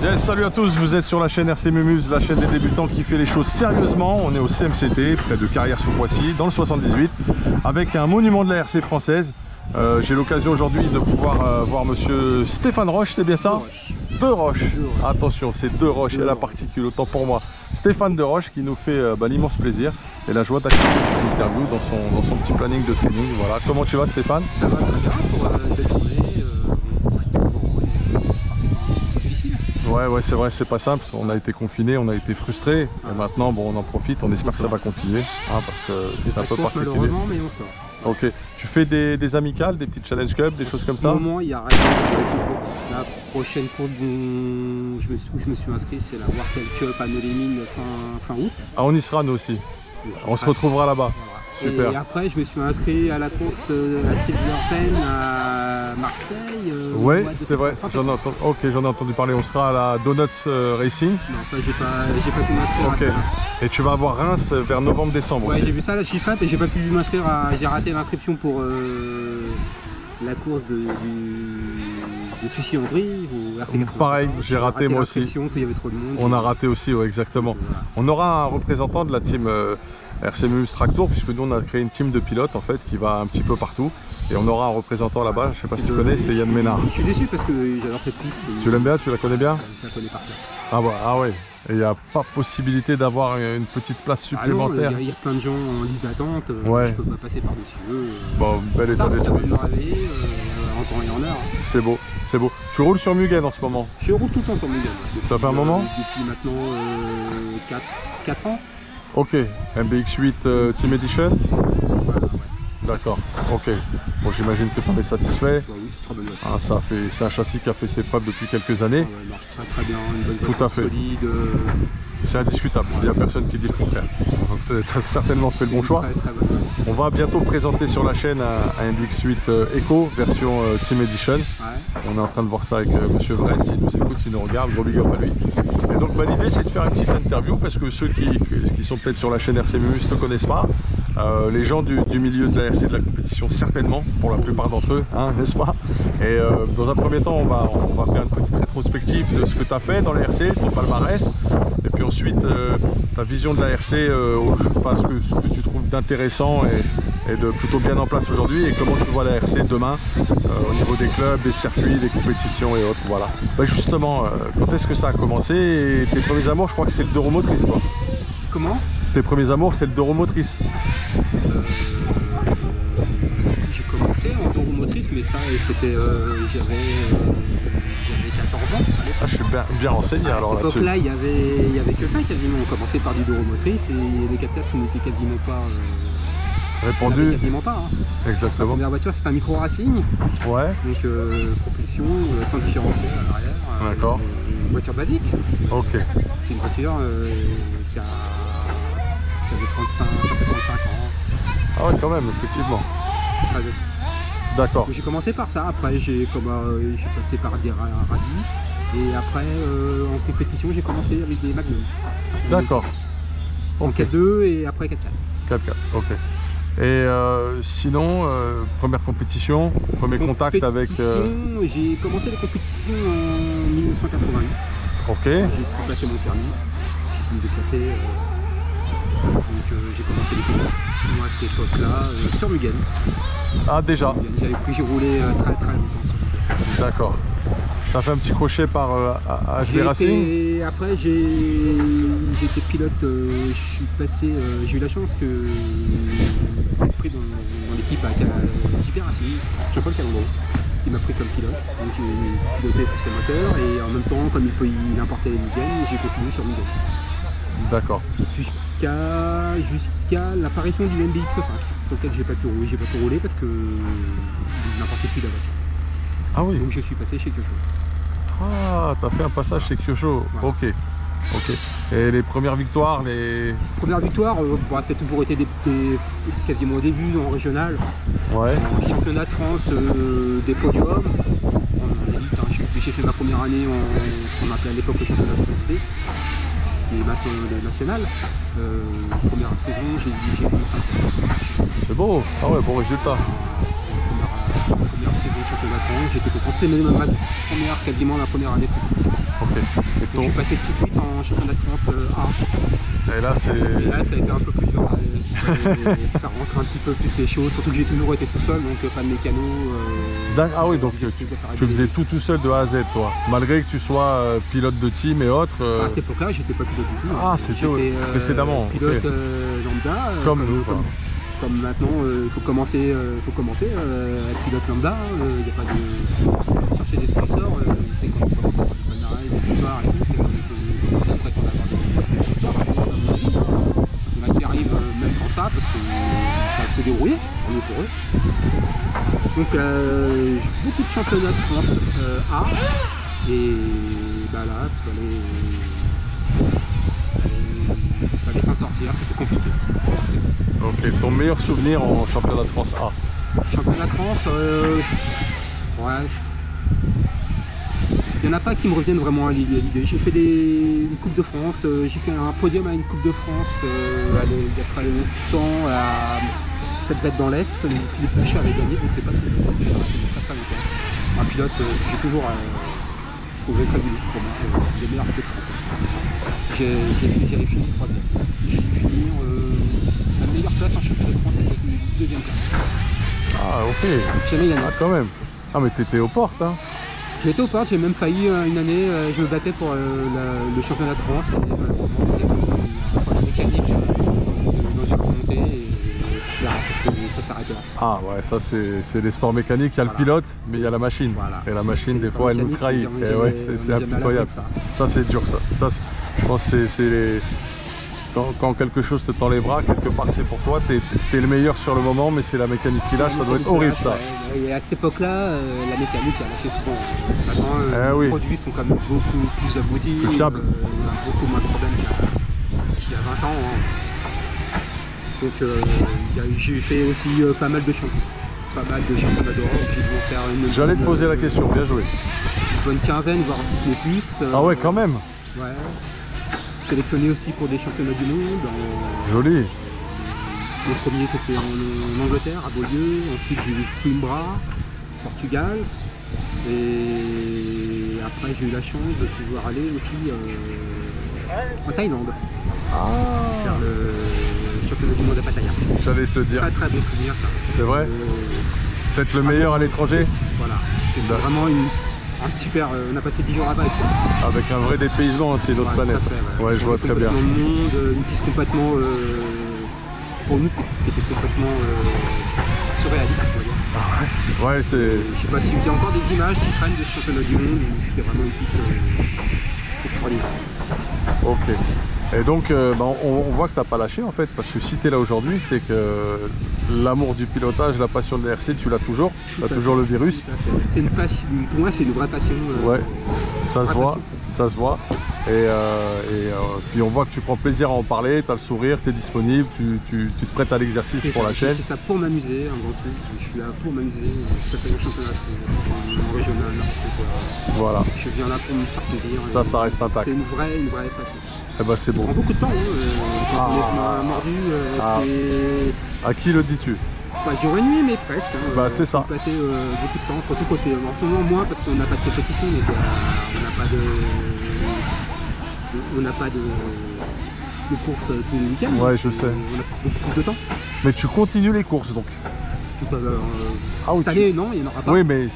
Yes, salut à tous, vous êtes sur la chaîne RC Mumuse, la chaîne des débutants qui fait les choses sérieusement. On est au CMCT, près de Carrières-sous-Poissy, dans le 78, avec un monument de la RC française. J'ai l'occasion aujourd'hui de pouvoir voir monsieur Stéphane Roche, c'est bien ça? De Roche. Attention, c'est De Roche, il y a la particule, autant pour moi. Stéphane De Roche qui nous fait l'immense plaisir et la joie d'accueillir cette interview dans son petit planning de training. Voilà. Comment tu vas, Stéphane? Ça va très bien pour une belle journée. Ouais, c'est vrai, c'est pas simple. On a été confinés, on a été frustrés. Et maintenant, bon, on en profite. On espère que ça va continuer, hein, parce que c'est un peu particulier. Malheureusement, mais on sort. Ok. Tu fais des amicales, des petites challenge cup, des choses comme ça? Au moment, il y a rien. La prochaine course où je me suis inscrit, c'est la Wartel Cup à Nolémine fin août. Ah, on y sera nous aussi. On se retrouvera là-bas. Voilà. Super. Et après, je me suis inscrit à la course à Silverpen à Marseille. Ouais, c'est vrai. J'en ai entendu parler. On sera à la Donuts Racing. Non, ça, j'ai pas pu m'inscrire. Ok. Et tu vas avoir Reims vers novembre-décembre. Ouais, j'ai vu ça, là, j'y serai, et j'ai pas pu m'inscrire. J'ai raté l'inscription pour la course de Sucy-en-Brie. Pareil, j'ai raté moi aussi. Il y avait trop de monde. On a raté aussi, ouais, exactement. Voilà. On aura un représentant de la team RC Mumuse Tractour, puisque nous on a créé une team de pilotes en fait qui va un petit peu partout. Et on aura un représentant là-bas, je sais pas si tu connais, c'est Yann Ménard. Je suis déçu parce que j'adore cette piste. Tu l'aimes bien, tu la connais bien? Je la connais par cœur. Ah, bah, ah ouais, et il n'y a pas possibilité d'avoir une petite place supplémentaire? Il y a plein de gens en liste d'attente, ouais. Je peux pas passer par-dessus eux. Bon, bel état d'esprit. Ça va me réveiller en temps et en heure. C'est beau, c'est beau. Tu roules sur Mugen en ce moment? Je roule tout le temps sur Mugen. Ça fait un moment? Depuis maintenant 4 ans. Ok, MBX8 Team Edition? Voilà, ouais. D'accord, ok. Bon, j'imagine que tu en es satisfait. Oui, c'est très bonne voiture. Ah, c'est un châssis qui a fait ses preuves depuis quelques années. Ah ouais, marche très bien, une bonne voiture tout à fait. solide. C'est indiscutable, il n'y a personne qui dit le contraire. Donc tu as certainement fait le bon choix. Très bonne voiture. On va bientôt présenter sur la chaîne un MBX8 Eco version Team Edition. Ouais. On est en train de voir ça avec Monsieur Vrai, s'il nous écoute, s'il nous regarde, gros big up à lui. Et donc l'idée c'est de faire une petite interview parce que ceux qui sont peut-être sur la chaîne RC Mumuse ne te connaissent pas. Les gens du milieu de la RC de la compétition certainement, pour la plupart d'entre eux, hein, n'est-ce pas? Et dans un premier temps on va faire une petite rétrospective de ce que tu as fait dans la RC, ton palmarès. Et puis ensuite ta vision de la RC, enfin, ce que tu trouves d'intéressant et de plutôt bien en place aujourd'hui, et comment tu vois la RC demain au niveau des clubs, des circuits, des compétitions et autres. Voilà. Bah justement, quand est-ce que ça a commencé et tes premiers amours? Je crois que c'est le deux roues motrices, toi. Comment? Tes premiers amours, c'est le deux roues motrices. J'ai commencé en deux roues motrices, mais ça c'était j'avais 14 ans. Ah, je suis bien renseigné alors là-dessus. À l'époque là, il y avait que ça quasiment. On commençait par du deux roues motrices et les 4x4 n'étaient quasiment pas répandu. Quasiment pas. Hein. Exactement. La première voiture, c'est un micro racing. Ouais. Donc propulsion, sans différentiel à l'arrière. D'accord. Une voiture basique. Ok. C'est une voiture qui avait 35 ans. Ah ouais, quand même, effectivement. D'accord. J'ai commencé par ça, après j'ai passé par des rallyes et après en compétition j'ai commencé avec des Magnum. D'accord. En Okay. 4-2 et après 4-4. 4-4, ok. Et sinon, première compétition, premier contact avec... J'ai commencé la compétition en 1988. Ok. J'ai pu passer mon permis, j'ai pu me déplacer. Donc j'ai commencé les compétitions à cette époque-là sur Mugen. Ah déjà. J'ai roulé très longtemps sur Mugen. D'accord. Ça fait un petit crochet par HB Racing. Après j'étais pilote, j'ai eu la chance d'être pris dans l'équipe à JP Racing, Jean-Paul Calandro, qui m'a pris comme pilote. Donc j'ai piloté sur ses moteurs et en même temps, comme il importait les Mugen, j'ai continué sur Mugen. D'accord. Jusqu'à l'apparition du MBX5, sur lequel j'ai pas pu rouler parce que il n'importait plus la voiture. Ah oui. Donc je suis passé chez Kyosho. Ah, t'as fait un passage chez Kyosho. Voilà. Ok. Ok. Et les premières victoires, Première victoire, ça a toujours été quasiment au début en régional. Ouais. En championnat de France, des podiums. En élite, hein, j'ai fait ma première année en qu'on appelait à l'époque le championnat de France B, qui est maintenant le national. Première saison, j'ai eu 5. C'est beau. Ah ouais, bon résultat. Première saison de championnat de France, j'étais content. C'était ma première, quasiment la première année. Ok. Et Donc, je suis passé tout de suite en championnat de France A. Et là, Et c'est... là, ça a été un peu plus dur. Ça rentre un petit peu plus les choses, surtout que j'ai toujours été tout seul, donc pas de mécano. Ah oui, donc tu faisais tout seul de A à Z, toi. Malgré que tu sois pilote de team et autres. À cette époque-là, j'étais pas pilote du tout. Ah, c'était précédemment. Pilote Ok. lambda. Comme nous, quoi. Comme maintenant, il faut commencer à être pilote lambda. Il n'y a pas de chercher des sponsors. C'est quand on commence à faire du palmarès, des victoires et tout. C'est quand on commence à prétendre avoir des sponsors. Il y en a qui arrivent même sans ça parce que ça se débrouiller, on est pour eux. Donc j'ai beaucoup de championnats de France A. Et bah là, il fallait s'en sortir, c'était compliqué. Ok, ton meilleur souvenir en championnat de France A? Championnat de France, ouais. Il n'y en a pas qui me reviennent vraiment à l'idée. J'ai fait une Coupe de France, j'ai fait un podium à une Coupe de France il y a très longtemps à cette bête dans l'Est. Philippe Lachat avait gagné, donc c'est pas très longtemps. Un pilote que j'ai toujours trouvé très unique pour moi, c'est le meilleur pilote français. J'avais fini 3e. J'ai dû finir la meilleure place en championnat de France, c'était 2e place. Ah ok. Jamais gagné. Ah quand même. Ah mais t'étais aux portes hein. J'étais aux portes, j'ai même failli une année, je me battais pour le championnat de France. Et malheureusement, un problème mécanique dans une remontée et ça s'arrête là. Ah ouais, ça c'est les sports mécaniques, il y a le pilote, mais il y a la machine. Voilà. Et la machine, des fois, elle nous trahit. Et ouais, c'est impitoyable. Ça c'est dur ça. Je pense que c'est les... Quand quelque chose te tend les bras, quelque part c'est pour toi, t'es le meilleur sur le moment, mais c'est la mécanique qui lâche, ça doit être horrible ça. Et à cette époque-là, la mécanique elle a lâché souvent. Maintenant, les produits sont quand même beaucoup plus aboutis, plus fiables. On a beaucoup moins de problèmes qu'il y a 20 ans. Hein. Donc j'ai fait aussi pas mal de championnats d'Europe, j'ai dû en faire une... J'allais te poser la question, bien joué. Une bonne quinzaine, voire si ce n'est plus. Ah ouais, quand même. Ouais. Sélectionné aussi pour des championnats du monde. Joli. Le premier c'était en Angleterre, à Beaulieu. Ensuite j'ai eu Coimbra, Portugal. Et après j'ai eu la chance de pouvoir aller aussi en Thaïlande. Faire le championnat du monde à Pattaya. J'allais te dire. Très très beau souvenir ça. C'est vrai. Peut-être le meilleur à l'étranger. Voilà. C'est vraiment un super, on a passé 10 jours là-bas avec ça. Avec un vrai dépaysement aussi d'autres planètes. Ouais, je vois très bien. Dans le monde, une piste complètement, pour nous, qui était complètement surréaliste, on va dire. Ah ouais, c'est... Je sais pas si il y a encore des images qui prennent des championnats du monde, c'était vraiment une piste extraordinaire. Ok. Et donc, on voit que tu n'as pas lâché en fait, parce que si tu es là aujourd'hui, c'est que l'amour du pilotage, la passion de l'RC, tu l'as toujours. Tu as toujours le virus. C'est une passion, pour moi c'est une vraie passion. Ouais, ça se voit, ça se voit. Et puis on voit que tu prends plaisir à en parler, tu as le sourire, tu es disponible, tu te prêtes à l'exercice pour la chaîne. C'est ça, pour m'amuser, un grand truc. Je suis là pour m'amuser. Ça fait un championnat en régional. Voilà. Je viens là pour me faire plaisir. Ça reste intact. C'est une vraie passion. Eh ben c'est bon. Ça prend beaucoup de temps, quand on est mordu, À qui le dis-tu? Bah, jour et nuit, mais presque. Hein, bah c'est ça. On passait beaucoup de temps, surtout côté. En ce moment moins parce qu'on n'a pas de compétition, mais on n'a pas de course tous les week-ends. Ouais, je sais. On a beaucoup plus de temps. Mais tu continues les courses donc? Cette année, non, il n'y en aura pas. Oui, mais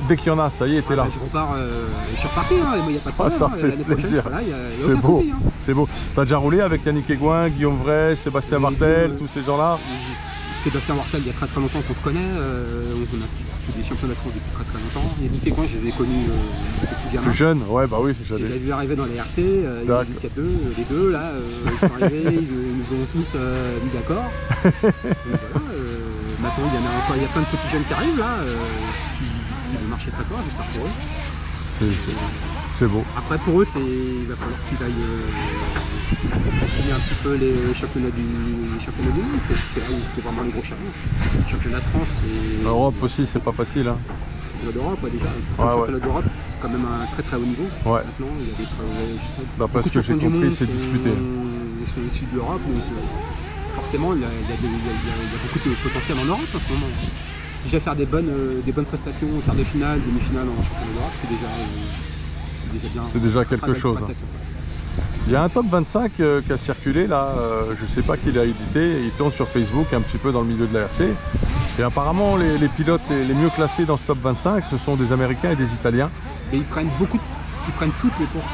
dès qu'il y en a, ça y est, t'es là. Je repars, je suis reparti, il n'y a pas de problème. Ça fait plaisir. C'est beau, souci, hein. C'est beau. T'as déjà roulé avec Yannick Aigouin, Guillaume Vray, Sébastien Martel, tous ces gens-là? Sébastien Martel, il y a très longtemps qu'on se connaît. On a fait des championnats de France depuis très longtemps. Et Yannick Aigouin, je les ai connus depuis gamin. Plus jeune, ouais, bah oui. Je les ai vus arriver dans les RC, il y a jusqu'à les deux, là, ils sont arrivés, ils nous ont tous mis d'accord. Maintenant, il y a plein de petits jeunes qui arrivent là, qui vont marcher très fort, j'espère pour eux. C'est beau. Après pour eux, il va falloir qu'ils aillent continuer un petit peu les championnats du monde, parce que là c'est vraiment les gros challenges. Le championnat de France et l'Europe aussi, c'est pas facile. Hein. Le championnat d'Europe, déjà. Le championnat d'Europe, c'est quand même un très haut niveau. Ouais. Maintenant, il y a des parce que j'ai compris, c'est disputé. Sont issus de l'Europe, donc forcément, il y a beaucoup de potentiel en Europe en ce moment. Déjà faire des bonnes prestations en quart de finale, demi-finale en championnat d'Europe, c'est déjà C'est déjà quelque chose. Il y a un top 25 qui a circulé là, je ne sais pas qui l'a édité, il tourne sur Facebook un petit peu dans le milieu de la RC. Et apparemment les pilotes les mieux classés dans ce top 25, ce sont des Américains et des Italiens. Et ils prennent toutes les courses,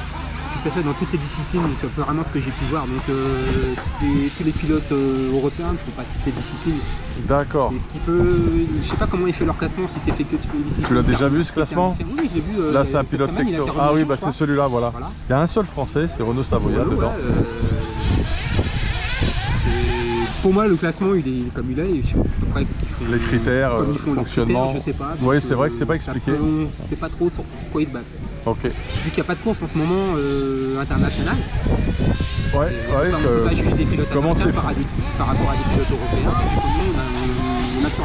que ce soit dans toutes les disciplines, c'est vraiment ce que j'ai pu voir. Donc tous les pilotes européens ne font pas toutes les disciplines. D'accord. Et ce qui peut, je sais pas comment ils font leur classement, si c'est fait que sur une discipline. Tu l'as déjà vu ce classement? Oui, je l'ai vu. Là c'est un pilote Tecno. Ah oui, bah c'est celui-là, voilà. Il y a un seul français, c'est Renaud Savoya dedans. Pour moi, le classement, il est comme il est. Je sais à peu près les critères, fonctionnement. Je sais pas. Oui, c'est vrai que c'est pas expliqué. On ne sait pas trop sur pourquoi ils se battent. Ok. Vu qu'il n'y a pas de course en ce moment internationale. Ouais, on peut juger des pilotes comment c'est par rapport à des pilotes européens. On a sur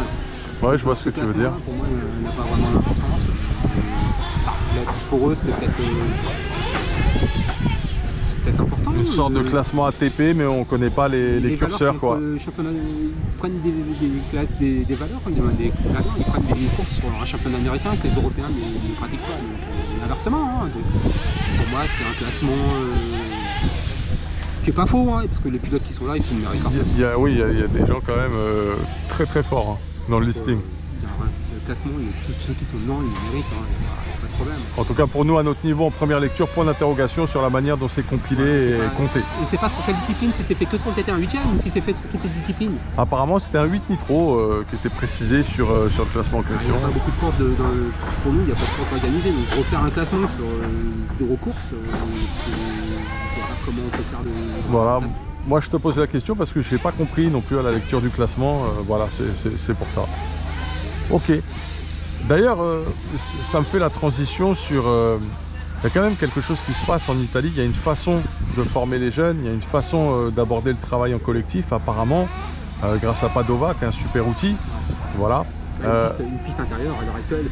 ouais, je vois ce que tu veux dire. Pour moi, il n'a pas vraiment d'importance. Pour eux, c'est peut-être important. Une sorte de classement ATP, mais on ne connaît pas les curseurs, quoi. Ils prennent des valeurs, ils prennent des courses sur un championnat américain que les Européens ne pratiquent pas. Donc, inversement, hein. Pour moi, c'est un classement qui n'est pas faux, hein, parce que les pilotes qui sont là, ils sont mérités. Oui, il y a des gens quand même très très forts hein, dans le listing. Le classement, tous ceux qui sont dedans, ils méritent, hein, pas de problème. En tout cas, pour nous, à notre niveau, en première lecture, point d'interrogation sur la manière dont c'est compilé et compté. On ne sait pas sur quelle discipline, si c'est fait que sur le TT1 8e ou si c'est fait sur toutes les disciplines. Apparemment, c'était un 8 nitro qui était précisé sur le classement en question. Il n'y a pas beaucoup de courses, pour nous, il n'y a pas de courses organisées. Donc, refaire un classement sur zéro course, comment on peut faire le... Voilà. Moi, je te pose la question parce que je n'ai pas compris non plus à la lecture du classement. Voilà, c'est pour ça. Ok. D'ailleurs, ça me fait la transition sur... il y a quand même quelque chose qui se passe en Italie. Il y a une façon de former les jeunes, il y a une façon d'aborder le travail en collectif, apparemment, grâce à Padova, qui est un super outil. Voilà. Une piste intérieure, à l'heure actuelle,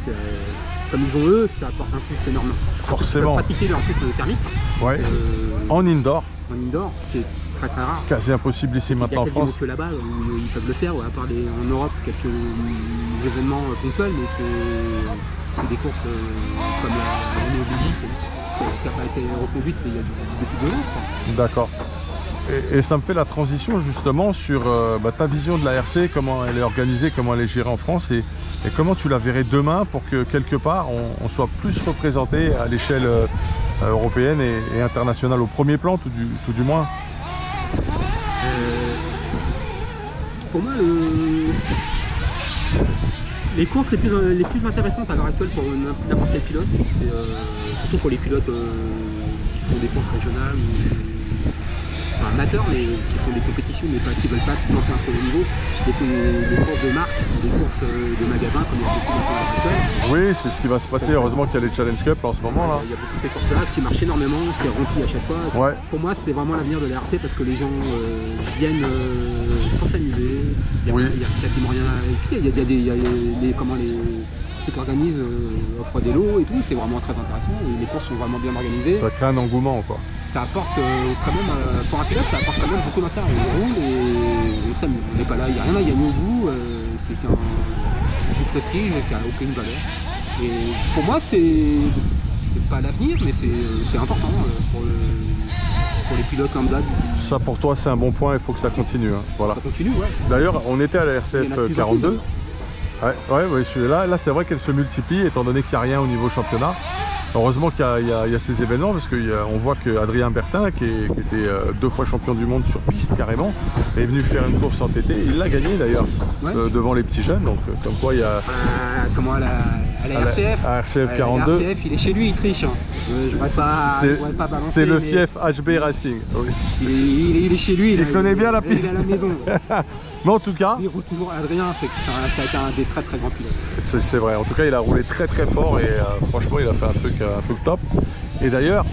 comme ils ont eux, ça apporte un plus énorme. Forcément. Pratiquer leur piste thermique. Ouais. En indoor. En indoor, c'est très très rare. Quasi impossible ici maintenant en France. Il y a que là-bas où ils peuvent le faire, à part en Europe, quelques événements ponctuels, mais c'est des courses comme la Renault Belgique, qui n'a pas été reconduite mais il y a depuis 2 ans. D'accord. Et ça me fait la transition justement sur ta vision de la RC, comment elle est organisée, comment elle est gérée en France et comment tu la verrais demain pour que quelque part on soit plus représenté à l'échelle européenne et internationale, au premier plan tout du moins. Pour moi, les courses les plus intéressantes à l'heure actuelle pour n'importe quel pilote, surtout pour les pilotes qui font des courses régionales ou amateurs, mais qui font des compétitions mais qui ne veulent pas se lancer un très haut niveau, des courses de marque, des courses de magasins comme il y a beaucoup dans actuelle. Oui, c'est ce qui va se passer. Heureusement qu'il y a les Challenge Cup en ce moment là. Il y a beaucoup de ces courses-là qui marchent énormément, c'est rempli à chaque fois. Ouais. Pour moi, c'est vraiment l'avenir de la RC parce que les gens viennent pour s'amuser. Il y a quasiment rien à... Il y a ceux qui organisent offrent des lots et tout, c'est vraiment très intéressant. Et les courses sont vraiment bien organisées. Ça crée un engouement quoi. Ça apporte quand même, pour un pilote, ça apporte quand même beaucoup d'intérêt. On roule et on s'amuse. On n'est pas là, il n'y a rien à gagner au bout, c'est du prestige qui n'a aucune valeur. Et pour moi, c'est pas l'avenir, mais c'est important pour les pilotes lambda. Ça pour toi, c'est un bon point, il faut que ça continue. Hein. Voilà. Ça continue, ouais. D'ailleurs, on était à la RCF 42. Ouais, là c'est vrai qu'elle se multiplie étant donné qu'il n'y a rien au niveau championnat. Heureusement qu'il y a ces événements parce qu'on voit qu'Adrien Bertin, qui était 2 fois champion du monde sur piste carrément, est venu faire une course en TT. Il l'a gagné d'ailleurs devant les petits jeunes. Donc comme quoi il y a... comment à la RCF à RCF 42. RCF, il est chez lui, il triche. C'est le fief HB Racing. Oui. Il est chez lui. Il connaît bien la piste. Il est à la maison. Mais en tout cas... Il roule toujours Adrien, ça a été un des très très grands pilotes. C'est vrai, en tout cas il a roulé très très fort et franchement il a fait un truc top. Et d'ailleurs,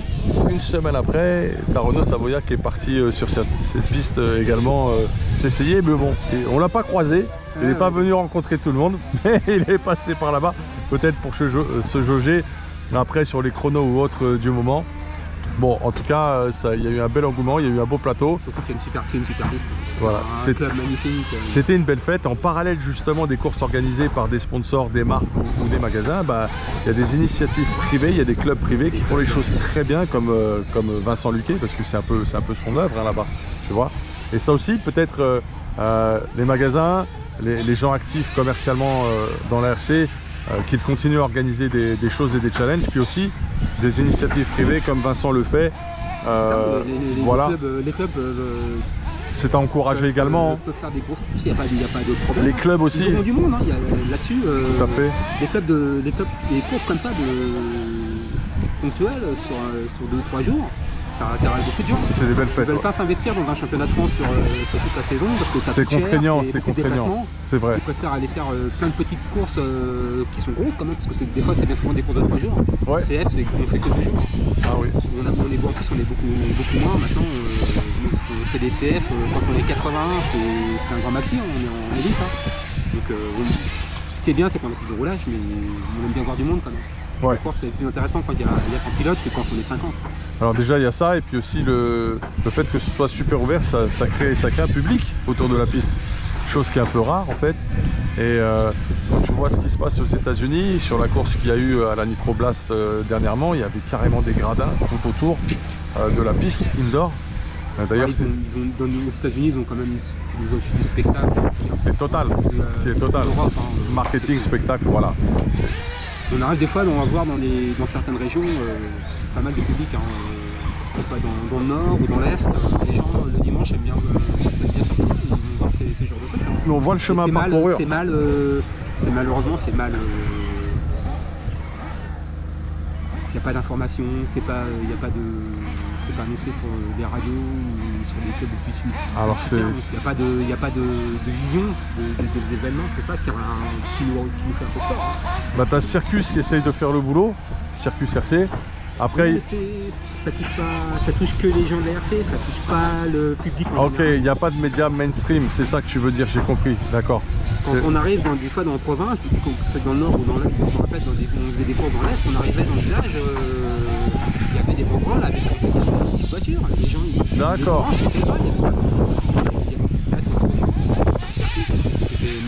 une semaine après, t'as Renaud Savoya qui est parti sur cette piste également s'essayer, mais bon, on l'a pas croisé, il n'est pas venu rencontrer tout le monde, mais il est passé par là-bas, peut-être pour se jauger après sur les chronos ou autres du moment. Bon, en tout cas, il y a eu un bel engouement, il y a eu un beau plateau. Surtout qu'il y a une super piste. Voilà. Un club magnifique. C'était une belle fête. En parallèle justement des courses organisées par des sponsors, des marques ou des magasins, il y a des initiatives privées, il y a des clubs privés qui font les choses très bien, comme Vincent Luquet, parce que c'est un peu son œuvre hein, là-bas, tu vois. Et ça aussi, peut-être les magasins, les gens actifs commercialement dans la RC, qu'ils continuent à organiser des choses et des challenges, puis aussi des initiatives privées comme Vincent le fait. Voilà. Les clubs c'est à encourager également. Peuvent faire des grosses courses, il n'y a pas de problème. Les clubs aussi. Ils ont du monde, hein, là-dessus. Tout à fait. Des courses comme ça, ponctuelles, sur 2 ou 3 jours, ça intéresse beaucoup de gens. C'est des belles fêtes. Ils ne veulent pas s'investir dans un championnat de France sur toute la saison parce que ça c'est coûte contraignant, cher, c'est contraignant. C'est vrai. Ils préfèrent aller faire plein de petites courses qui sont grosses quand même, parce que des fois c'est bien souvent des courses de 3 jours. Ouais. CF, on fait que 2 jours. Ah oui. On est beaucoup moins maintenant. C'est des CF, quand on est 81, c'est un grand maxi, on est en élite. Hein. Donc ce qui est bien, c'est qu'on a plus de roulage, mais on aime bien voir du monde quand même. Ouais. La course c'est plus intéressant quand il y a 100 pilotes que quand on est 50. Alors déjà il y a ça, et puis aussi le fait que ce soit super ouvert, ça crée un public autour de la piste, chose qui est un peu rare en fait. Et quand tu vois ce qui se passe aux États-Unis sur la course qu'il y a eu à la Nitro Blast dernièrement, il y avait carrément des gradins tout autour de la piste indoor. D'ailleurs, aux États-Unis, ils ont quand même une philosophie du spectacle qui est total, marketing, spectacle, voilà. On arrive des fois, on va voir dans certaines régions pas mal de public, hein, dans le nord ou dans l'est. Les gens le dimanche aiment bien sortir et ils vont voir ces genres de trucs. Hein. Mais on voit le chemin à parcourir. Malheureusement, c'est mal. Il n'y a pas d'information, c'est pas annoncé sur les radios ou sur les clubs depuis Suisse. Alors il n'y a pas de vision des événements, c'est ça qui nous fait un peu peur. T'as Circus qui essaye de faire le boulot, Circus RC. Après, oui, ça touche que les gens de la RC, ça touche pas le public. Ok, il n'y a pas de médias mainstream, c'est ça que tu veux dire, j'ai compris, d'accord. Quand on arrive des fois dans la province, que ce soit dans le nord ou dans l'est, on faisait des cours dans l'est, on arrivait dans le village, il y avait des banderoles avec des voitures, les gens ils... D'accord.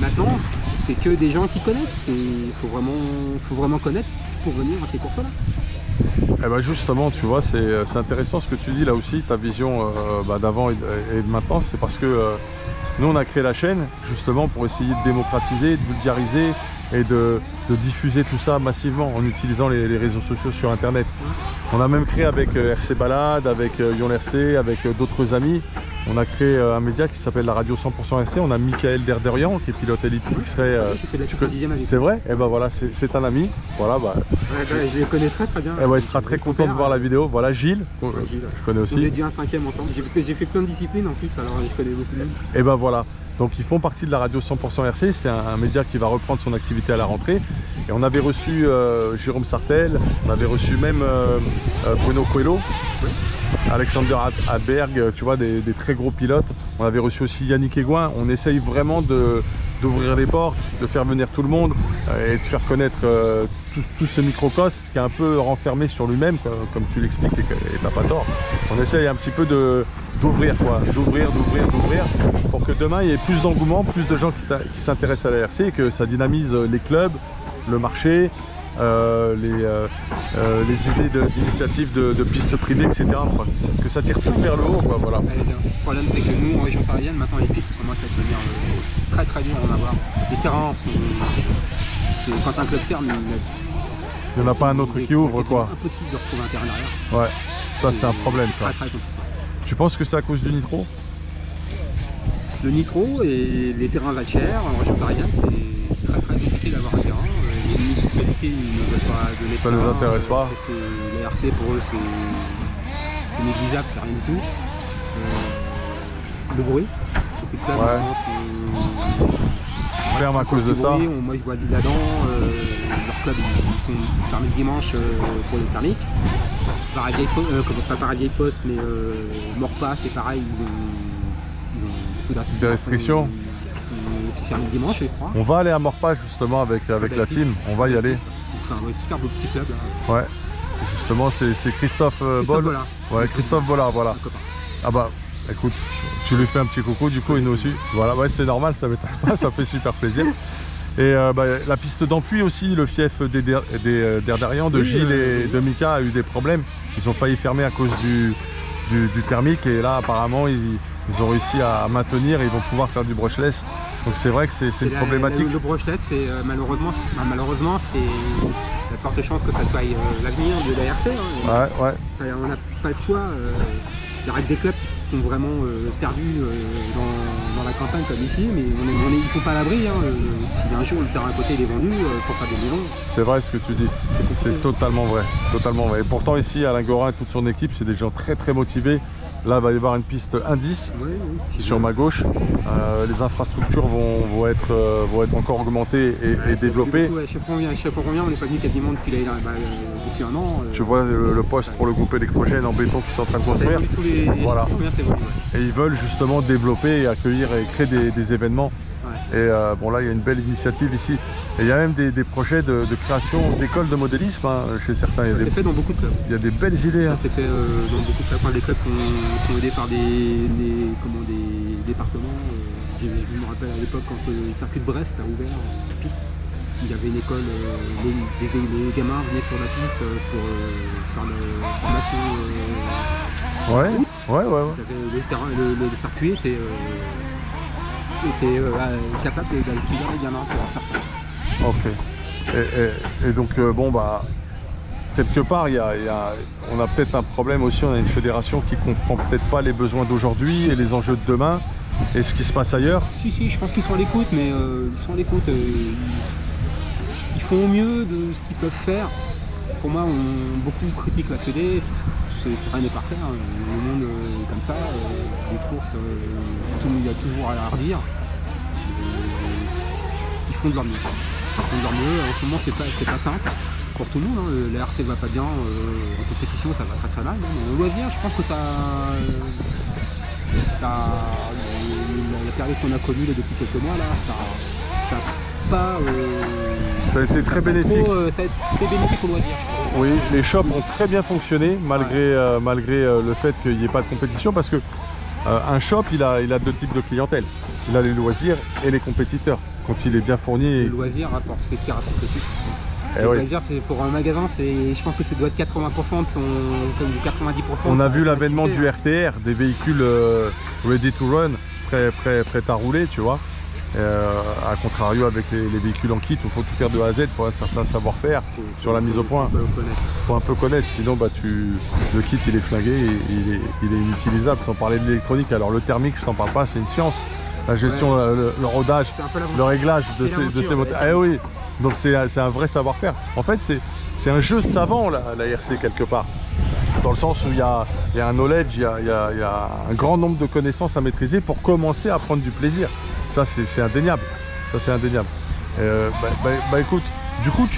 Maintenant, c'est que des gens qui connaissent, il faut vraiment connaître pour venir à ces courses-là. Eh ben justement, tu vois, c'est intéressant ce que tu dis là aussi, ta vision d'avant et de maintenant, c'est parce que nous on a créé la chaîne justement pour essayer de démocratiser, de vulgariser et de diffuser tout ça massivement en utilisant les réseaux sociaux sur internet. On a même créé avec RC Balade, avec Yon RC, avec d'autres amis, on a créé un média qui s'appelle la radio 100% RC. On a Michael Derderian qui est pilote élite qui serait... c'est vrai? Et ben voilà, c'est un ami. Voilà, je le connais très bien. Et il sera très content de voir la vidéo. Voilà Gilles, Gilles. Je connais aussi. On est dû un 5e ensemble, parce que j'ai fait plein de disciplines en plus, alors je connais beaucoup de monde. Et ben voilà. Donc ils font partie de la radio 100% RC, c'est un média qui va reprendre son activité à la rentrée. Et on avait reçu Jérôme Sartel, on avait reçu même Bruno Coelho, oui. Alexander Adberg, tu vois, des très gros pilotes. On avait reçu aussi Yannick Aigouin. On essaye vraiment d'ouvrir les portes, de faire venir tout le monde et de faire connaître tout ce microcosme qui est un peu renfermé sur lui-même, comme tu l'expliques et t'as pas tort. On essaye un petit peu d'ouvrir, pour que demain il y ait plus d'engouement, plus de gens qui s'intéressent à la RC et que ça dynamise les clubs, le marché, les idées d'initiatives de pistes privées, etc. Enfin, que ça tire tout vers le haut, quoi, voilà. Le problème c'est que nous en région parisienne, maintenant les pistes commencent à devenir très très dur à en avoir. Les terrains sont... Quand un club ferme, il n'y en a pas un autre qui ouvre, quoi. C'est impossible de retrouver un terrain derrière. Ouais, ça c'est un problème, ça. Très, très compliqué. Tu penses que c'est à cause du nitro? Le nitro et les terrains valent cher. En région parisienne, c'est très très compliqué d'avoir un terrain. Les municipalités ne veulent pas donner de terrain. Ça ne les intéresse pas. Parce que les RC pour eux c'est négligeable, c'est rien du tout. Le bruit. Ferme à cause de ça. Moi je vois du Ladan, leurs clubs ils sont fermés le dimanche pour les thermiques. Pas Vieille Poste, mais Morpa c'est pareil, ils ont beaucoup des restrictions. C'est fermé le dimanche je crois. On va aller à Morpa justement avec la team, on va y aller. C'est un super beau petit club là. Ouais. Justement, c'est Christophe Boll. Bollard. Ouais, Christophe Bollard, voilà. Un copain. Ah bah, écoute, tu lui fais un petit coucou, du coup, et nous aussi. Voilà, ouais, c'est normal, ça m'étonne pas, ça fait super plaisir. Et bah, la piste d'Ampuy aussi, le fief des Derderian, de Oui, Gilles et de Mika a eu des problèmes. Ils ont failli fermer à cause du thermique, et là, apparemment, ils ont réussi à maintenir et ils vont pouvoir faire du brushless. Donc c'est vrai que c'est une problématique. Le brushless, c'est malheureusement, c'est la forte chance que ça soit l'avenir de l'ARC. Hein. Ouais. On n'a pas le choix. Il y aura des clubs qui sont vraiment perdus dans la campagne comme ici, mais ils ne sont pas à l'abri. Hein. Si un jour le terrain à côté il est vendu pour faire des maisons. C'est vrai ce que tu dis, c'est totalement vrai, totalement vrai. Et pourtant ici, Alain Gorin et toute son équipe, c'est des gens très très motivés. Là, il va y avoir une piste indice sur ma gauche. Les infrastructures vont être encore augmentées et développées. Du coup, chaque fois qu'on vient, on n'est pas venu quasiment depuis un an. Tu vois le poste pour le groupe électrogène en béton qui sont en train de construire. Voilà. Et ils veulent justement développer et accueillir et créer des événements. Ouais. Et bon, là, il y a une belle initiative ici. Et il y a même des projets de création d'écoles de modélisme chez certains. C'est fait dans beaucoup de clubs. Il y a des belles idées. Ça s'est fait dans beaucoup de clubs. Enfin, les clubs sont aidés par des départements. Je me rappelle à l'époque quand le circuit de Brest a ouvert la piste. Il y avait une école, les gamins venaient sur la piste pour faire la formation. Le circuit était capable d'accueillir les gamins pour faire ça. Ok. Et donc bon bah quelque part on a peut-être un problème aussi, on a une fédération qui comprend peut-être pas les besoins d'aujourd'hui et les enjeux de demain et ce qui se passe ailleurs. Si, je pense qu'ils sont à l'écoute, mais ils sont à l'écoute. Ils font au mieux de ce qu'ils peuvent faire. Pour moi, beaucoup critiquent la fédé. Rien n'est parfait, hein. Le monde est comme ça, les courses, il y a toujours à redire. Ils font de leur mieux. En ce moment, c'est pas simple pour tout le monde. Hein. La RC va pas bien, en compétition, ça va très très mal. Hein. Au loisir, je pense que la période qu'on a connue là, depuis quelques mois, là, ça a pas. Ça a été très bénéfique. Ça a été bénéfique au loisir. Oui, les shops ont très bien fonctionné malgré le fait qu'il n'y ait pas de compétition, parce que un shop il a deux types de clientèle. Il a les loisirs et les compétiteurs. Quand il est bien fourni. Le loisir rapporte, c'est ce qui rapporte le plus. Le loisir, c'est pour un magasin, je pense que ça doit être 80% de son, ou 90%. On a vu l'avènement du RTR, des véhicules ready to run, prêts à rouler, tu vois. A contrario avec les véhicules en kit, il faut tout faire de A à Z, il faut un certain savoir-faire sur la mise au point. Il faut un peu connaître, sinon bah, le kit il est flingué, il est inutilisable. Sans parler de l'électronique, alors le thermique je t'en parle pas, c'est une science. La gestion, le rodage, le réglage de ces moteurs. Eh oui, donc c'est un vrai savoir-faire. En fait c'est un jeu savant la RC quelque part. Dans le sens où il y a un knowledge, il y a un grand nombre de connaissances à maîtriser pour commencer à prendre du plaisir. Ça c'est indéniable. Écoute, du coup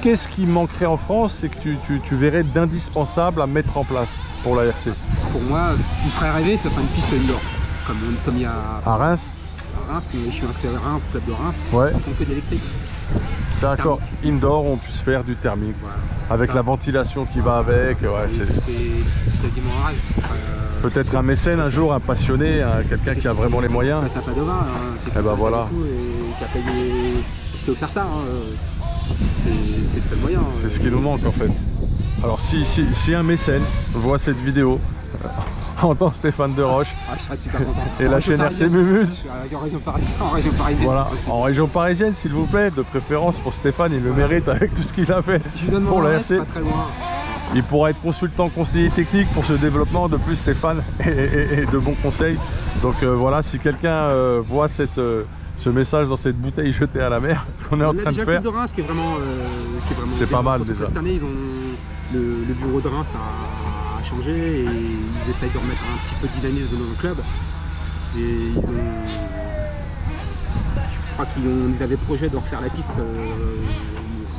qu'est-ce qui manquerait en France, c'est que tu verrais d'indispensable à mettre en place pour la RC? Pour moi, ce qui me ferait rêver, ça serait une piste indoor, comme il y a à Reims. À Reims, je suis inscrit à Reims, au club de Reims, ouais. Ils font que d'électrique. D'accord, indoor on puisse faire du thermique, voilà. Avec la ventilation qui va avec, ouais, c'est quasiment un rêve. Peut-être un mécène un jour, un passionné, quelqu'un qui a vraiment les moyens. Ça pas demain, et ben voilà. Qui a payé, qui sait faire ça, c'est le seul moyen. C'est ce qui nous manque en fait. Alors si un mécène voit cette vidéo, entend Stéphane Deroche je serais super content. Et la chaîne RC Mumuse. En région parisienne. Voilà, en région parisienne s'il vous plaît, de préférence pour Stéphane, il le mérite avec tout ce qu'il a fait pour la RC. Pas très loin. Il pourra être consultant, conseiller technique pour ce développement. De plus, Stéphane et de bons conseils. Donc voilà, si quelqu'un voit ce message dans cette bouteille jetée à la mer qu'on est en train de faire. Le de Reims qui est vraiment c'est pas mal déjà. Cette année, le bureau de Reims a changé et ils essayent de remettre un petit peu de dynamisme dans le club. Et je crois qu'ils avaient projet de refaire la piste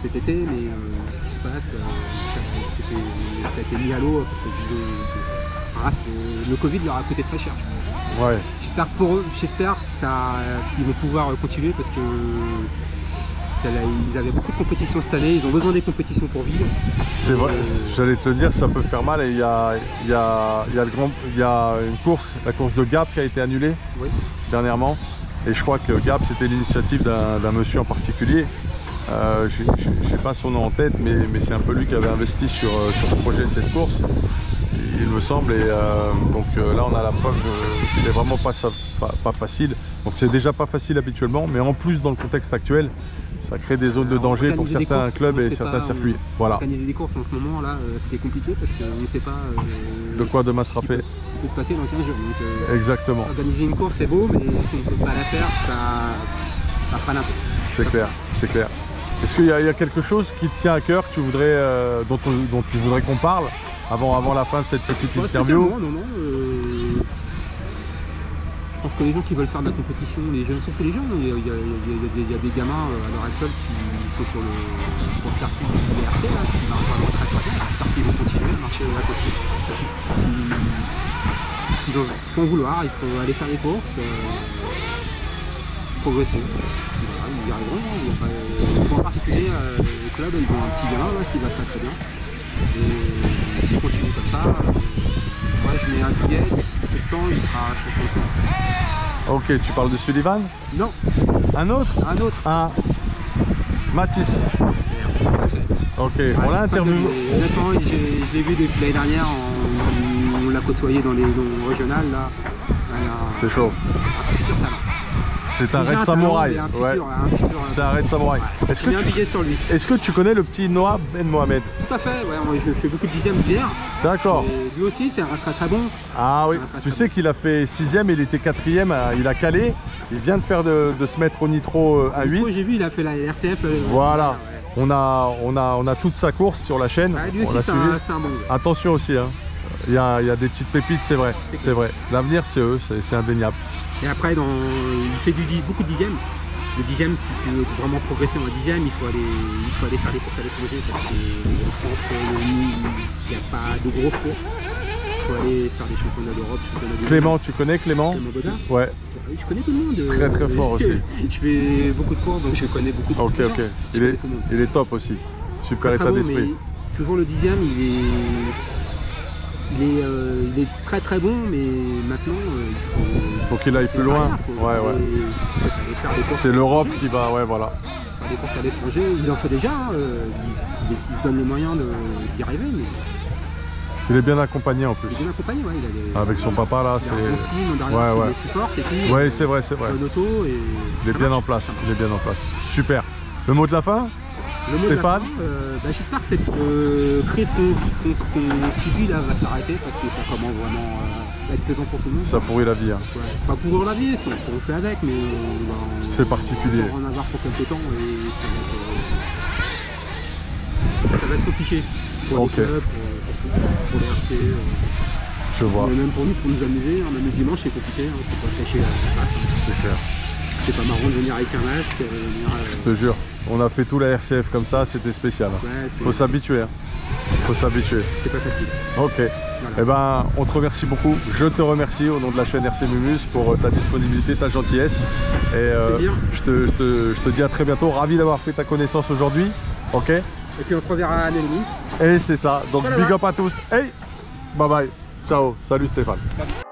cet été, mais ce qui se passe, ça a été mis à l'eau parce que le Covid leur a coûté très cher. Ouais. J'espère pour eux, qu'ils vont pouvoir continuer parce que Ils avaient beaucoup de compétitions cette année, ils ont besoin des compétitions pour vivre. C'est vrai, j'allais te le dire, ça peut faire mal. Et il y a une course, la course de Gap qui a été annulée dernièrement. Et je crois que Gap, c'était l'initiative d'un monsieur en particulier. Je n'ai pas son nom en tête, mais c'est un peu lui qui avait investi sur ce projet, cette course, il me semble. Et donc là, on a la preuve que c'est vraiment pas facile. Donc c'est déjà pas facile habituellement, mais en plus, dans le contexte actuel, ça crée des zones de danger pour certains clubs et certains circuits. Voilà. Organiser des courses en ce moment, là, c'est compliqué parce qu'on ne sait pas de quoi demain sera fait. Peut se passer dans 15 jours. Donc, exactement. Organiser une course, c'est beau, mais si on ne peut pas la faire, ça fera n'importe. C'est clair, c'est clair. Est-ce qu'il y a quelque chose qui te tient à cœur, que tu voudrais, dont tu voudrais qu'on parle avant la fin de cette petite interview? Non. Je pense que les gens qui veulent faire de la compétition, les jeunes, surtout les jeunes, il y a des gamins à l'heure actuelle qui sont sur le circuit du RC, là, qui marchent vraiment très bien. J'espère qu'ils vont continuer à marcher à côté. Il faut en vouloir, il faut aller faire des courses, progresser. Voilà, ils y arriveront. En particulier, le club, ils ont un petit gamin là, qui va très bien. Et s'il continue comme ça, moi je mets un billet, d'ici peu de temps, il sera champion de France. Ok, tu parles de Sullivan? Non. Un autre? Un autre. Ah, Mathis. Ok, on l'a interviewé. Honnêtement, je l'ai vu depuis l'année dernière, on l'a côtoyé dans les zones régionales là. C'est chaud. C'est un Red Samouraï. Ouais. C'est un Red Samouraï. Ouais. Est-ce que tu connais le petit Noah Ben Mohamed? Tout à fait, ouais, je fais beaucoup de dixièmes d'hier. D'accord. Lui aussi, c'est un très bon. Ah oui, tu sais qu'il a fait 6ème, il était 4ème, il a calé. Il vient de se mettre au nitro 1.8. J'ai vu, il a fait la RCF. Voilà. Ouais. On a toute sa course sur la chaîne. Ouais, lui aussi, c'est un bon gars. Attention aussi, hein. Il y a des petites pépites, c'est vrai. C'est vrai. L'avenir, c'est eux, c'est indéniable. Et après, il fait beaucoup de dixièmes. Le dixième, si tu veux vraiment progresser en dixième, il faut aller faire des courses à l'étranger parce qu'en France, il n'y a pas de grosses courses. Il faut aller faire des championnats d'Europe, Clément, tu connais Clément? Clément Godard? Ouais. Je connais tout le monde. Très très fort aussi. Je fais beaucoup de courses, donc je connais beaucoup de courses. Ok. Il est top aussi. Super état d'esprit. Toujours le dixième, il est très bon, mais maintenant il faut qu'il aille plus loin. C'est l'Europe qui va, voilà. Faire des courses à l'étranger, il en fait déjà, il se donne les moyens d'y arriver. Mais... Il est bien accompagné en plus. Il est bien accompagné, ouais. Avec son papa là, c'est. Ouais, c'est vrai. Il est bien en place. Super. Le mot de la fin? Stéphane, j'espère que cette crise qu'on subit là va s'arrêter parce que ça commence vraiment à être pesant pour tout le monde. Ça pourrit la vie. Hein. Ouais. Pas pour la vie, on fait avec, mais c'est particulier. On va en avoir pour quelques temps et ça va être compliqué pour les clubs, pour les RC. Je vois. Mais même pour nous amuser, même le dimanche c'est compliqué, hein, c'est pas cacher la face. C'est clair. C'est pas marrant de venir avec un masque. Je te jure, on a fait tout la RCF comme ça, c'était spécial. Ouais, faut s'habituer. Hein. Faut s'habituer. C'est pas facile. Ok. Voilà. Eh ben, on te remercie beaucoup. Je te remercie au nom de la chaîne RC Mumus pour ta disponibilité, ta gentillesse. Et je te dis à très bientôt. Ravi d'avoir fait ta connaissance aujourd'hui. Ok. Et puis on se reverra à Nelly. Et c'est ça. Donc big up à tous. Hey, bye bye. Ciao. Salut Stéphane. Salut.